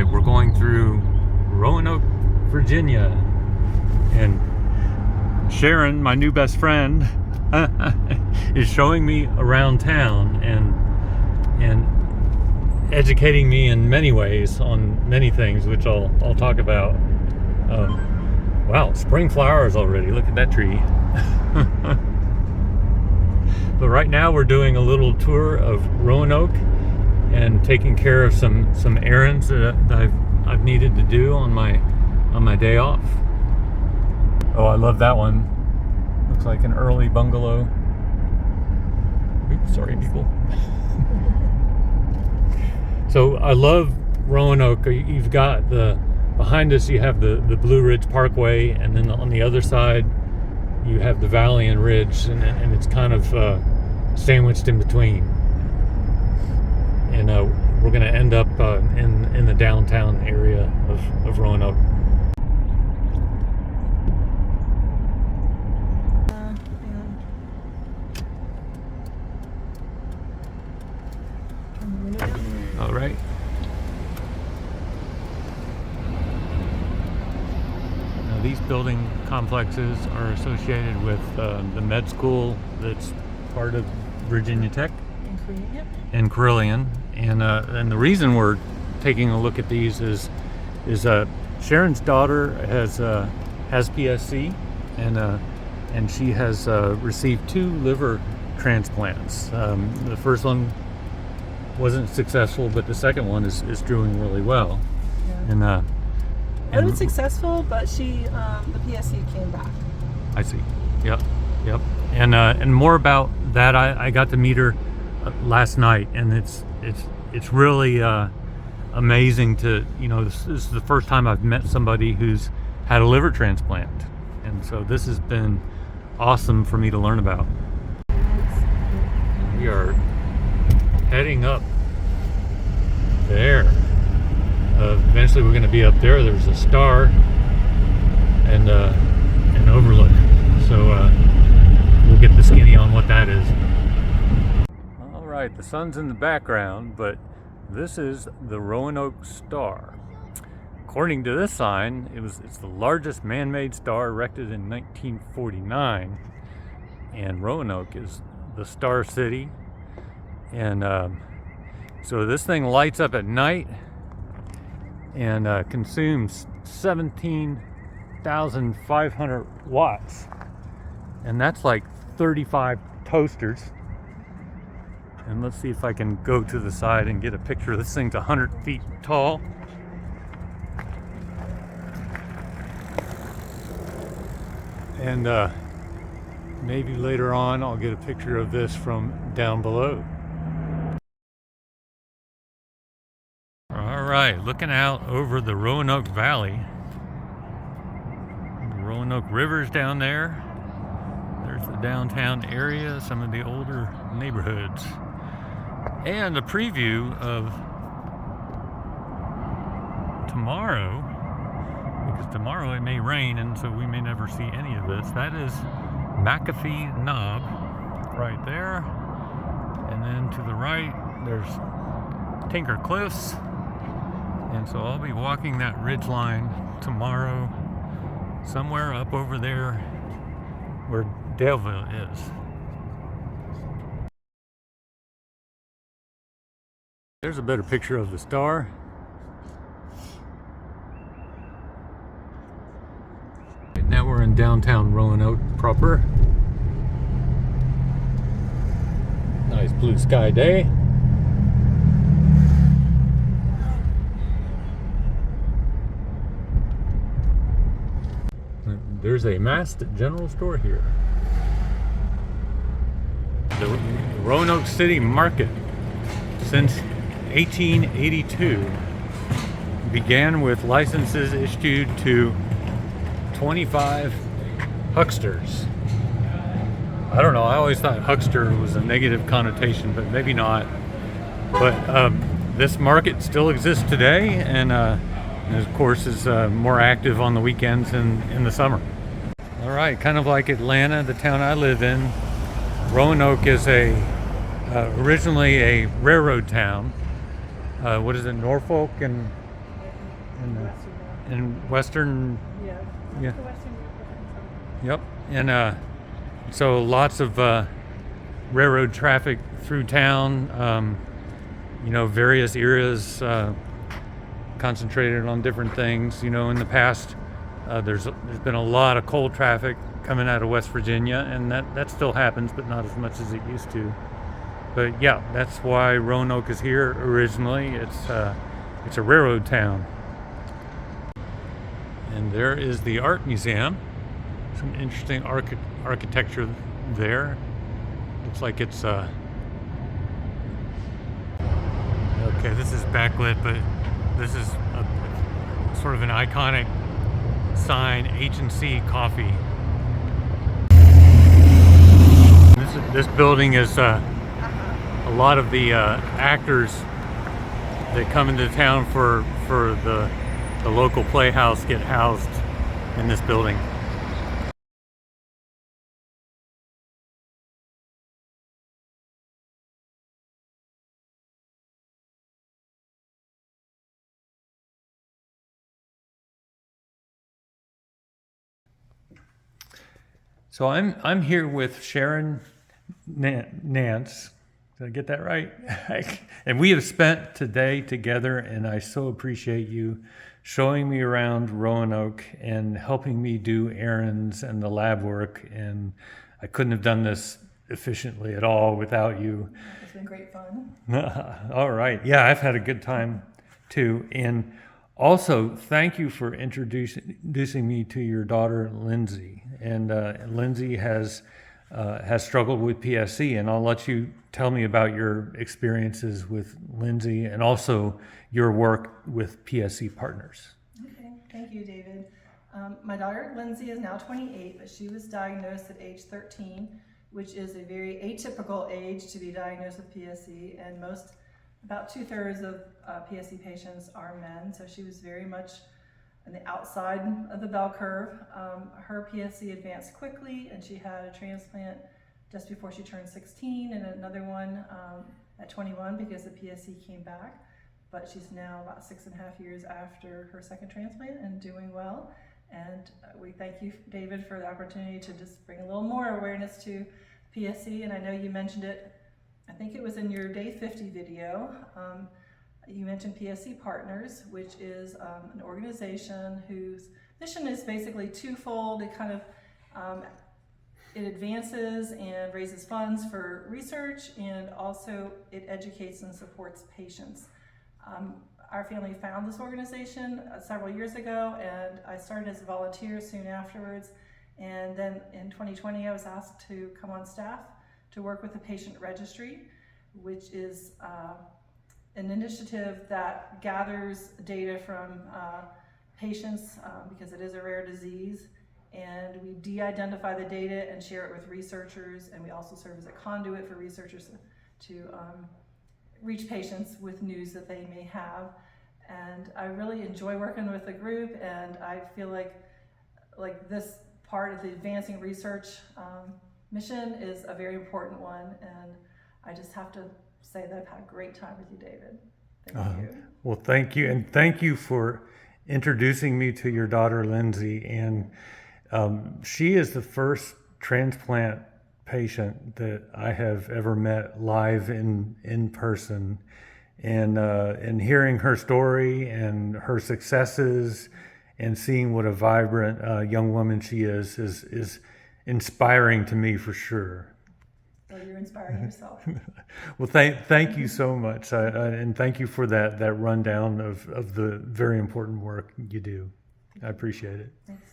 right, we're going through Roanoke, Virginia, and Sharon, my new best friend, is showing me around town and educating me in many ways on many things, which I'll talk about. Wow, spring flowers already. Look at that tree. But right now we're doing a little tour of Roanoke and taking care of some errands that I've needed to do on my day off. Oh, I love that one. Looks like an early bungalow. Oops, sorry, people. So I love Roanoke. You've got behind us you have the Blue Ridge Parkway, and then on the other side you have the Valley and Ridge, and it's kind of sandwiched in between. And we're going to end up in the downtown area of Roanoke. All right. Now these building complexes are associated with the med school that's part of Virginia Tech and Carillion. And the reason we're taking a look at these is Sharon's daughter has PSC, and she has received 2 liver transplants. The first one wasn't successful, but the second one is doing really well. Yeah. It was successful, but the PSC came back. I see. Yep. And more about that. I got to meet her last night, and it's really amazing to, this is the first time I've met somebody who's had a liver transplant, and so this has been awesome for me to learn about. We are heading up there. Eventually we're going to be up there. There's a star and an overlook, so we'll get the skinny on what that is. All right, the sun's in the background, but this is the Roanoke Star. According to this sign, it's the largest man-made star erected in 1949, and Roanoke is the Star City. And so this thing lights up at night and consumes 17,500 watts, and that's like 35 toasters. And let's see if I can go to the side and get a picture. This thing's 100 feet tall. And maybe later on I'll get a picture of this from down below. All right, looking out over the Roanoke Valley. The Roanoke River's down there. There's the downtown area, some of the older neighborhoods. And a preview of tomorrow, because tomorrow it may rain, and so we may never see any of this. That is McAfee Knob right there. And then to the right, there's Tinker Cliffs. And so I'll be walking that ridge line tomorrow, somewhere up over there where Daleville is. There's a better picture of the star. Now we're in downtown Roanoke proper. Nice blue sky day. There's a masked general store here. The Roanoke City Market, since 1882, began with licenses issued to 25 hucksters. I don't know, I always thought huckster was a negative connotation, but maybe not. But this market still exists today, and of course is more active on the weekends and in the summer. All right, kind of like Atlanta, the town I live in, Roanoke is originally a railroad town. What is it, Norfolk and Western, in Western. yeah. Yeah. The Western. Yep. And so lots of railroad traffic through town. Various eras concentrated on different things. In the past, there's been a lot of coal traffic coming out of West Virginia, and that still happens, but not as much as it used to. But yeah, that's why Roanoke is here originally. It's a railroad town. And there is the art museum. Some interesting architecture there. Looks like it's okay. This is backlit, but this is a sort of an iconic sign, H&C Coffee. This building is a lot of the actors that come into town for the local playhouse get housed in this building. So I'm here with Sharon Nance. Did I get that right? And we have spent today together, and I so appreciate you showing me around Roanoke and helping me do errands and the lab work. And I couldn't have done this efficiently at all without you. It's been great fun. All right. Yeah, I've had a good time too. And also, thank you for introducing me to your daughter, Lindsay. And Lindsay has struggled with PSC, and I'll let you tell me about your experiences with Lindsay and also your work with PSC partners. Okay, thank you, David. My daughter, Lindsay, is now 28, but she was diagnosed at age 13, which is a very atypical age to be diagnosed with PSC, and about 2/3 of PSC patients are men, so she was very much on the outside of the bell curve. Her PSC advanced quickly, and she had a transplant just before she turned 16 and another one at 21 because the PSC came back. But she's now about 6.5 years after her second transplant and doing well. And we thank you, David, for the opportunity to just bring a little more awareness to PSC. And I know you mentioned it, I think it was in your Day 50 video. You mentioned PSC Partners, which is an organization whose mission is basically twofold. It kind of it advances and raises funds for research, and also it educates and supports patients. Our family found this organization several years ago, and I started as a volunteer soon afterwards. And then in 2020, I was asked to come on staff to work with the patient registry, which is an initiative that gathers data from patients because it is a rare disease, and we de-identify the data and share it with researchers, and we also serve as a conduit for researchers to reach patients with news that they may have. And I really enjoy working with the group, and I feel like this part of the advancing research mission is a very important one, and I just have to say that I've had a great time with you, David. Thank you. Well, thank you, and thank you for introducing me to your daughter, Lindsay. And she is the first transplant patient that I have ever met live in person. And hearing her story and her successes and seeing what a vibrant young woman she is inspiring to me for sure. Well, you're inspiring yourself. Well, thank you so much, and thank you for that rundown of the very important work you do. I appreciate it. Thanks.